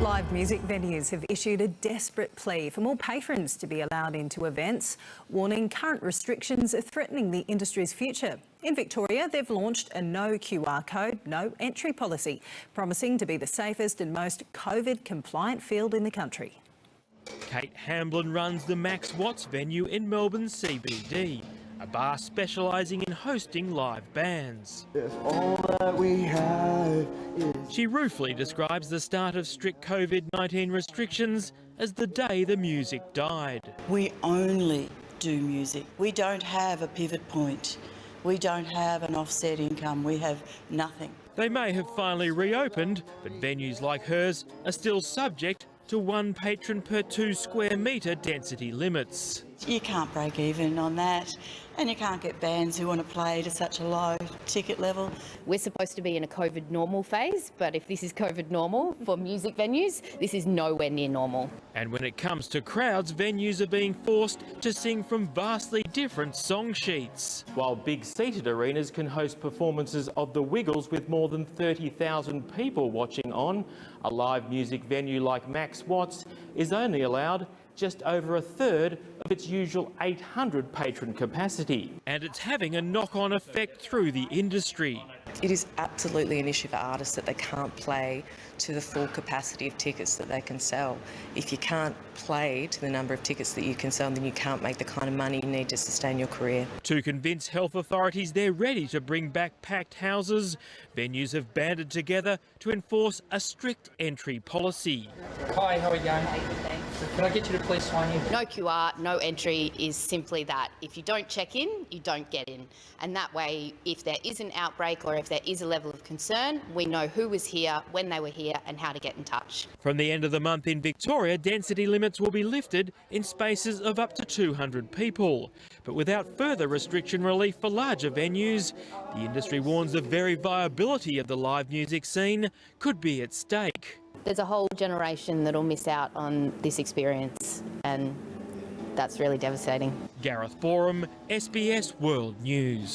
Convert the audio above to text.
Live music venues have issued a desperate plea for more patrons to be allowed into events, warning current restrictions are threatening the industry's future. In Victoria, they've launched a no QR code, no entry policy, promising to be the safest and most COVID-compliant field in the country. Kate Hamblin runs the Max Watts venue in Melbourne's CBD, a bar specialising in hosting live bands. If all that we have is... She ruefully describes the start of strict COVID-19 restrictions as the day the music died. We only do music. We don't have a pivot point. We don't have an offset income. We have nothing. They may have finally reopened, but venues like hers are still subject to 1 patron per 2 square metre density limits. You can't break even on that, and you can't get bands who want to play to such a low ticket level. We're supposed to be in a COVID normal phase, but if this is COVID normal for music venues, this is nowhere near normal. And when it comes to crowds, venues are being forced to sing from vastly different song sheets. While big seated arenas can host performances of The Wiggles with more than 30,000 people watching on, a live music venue like Max Watts is only allowed just over a third of its usual 800 patron capacity. And it's having a knock-on effect through the industry. It is absolutely an issue for artists that they can't play to the full capacity of tickets that they can sell. If you can't play to the number of tickets that you can sell, then you can't make the kind of money you need to sustain your career. To convince health authorities they're ready to bring back packed houses, venues have banded together to enforce a strict entry policy. Hi, how are you going? Can I get you to please sign in? No QR, no entry is simply that. If you don't check in, you don't get in. And that way, if there is an outbreak or if there is a level of concern, we know who was here, when they were here and how to get in touch. From the end of the month in Victoria, density limits will be lifted in spaces of up to 200 people. But without further restriction relief for larger venues, the industry warns the very viability of the live music scene could be at stake. There's a whole generation that'll miss out on this experience, and that's really devastating. Gareth Borum, SBS World News.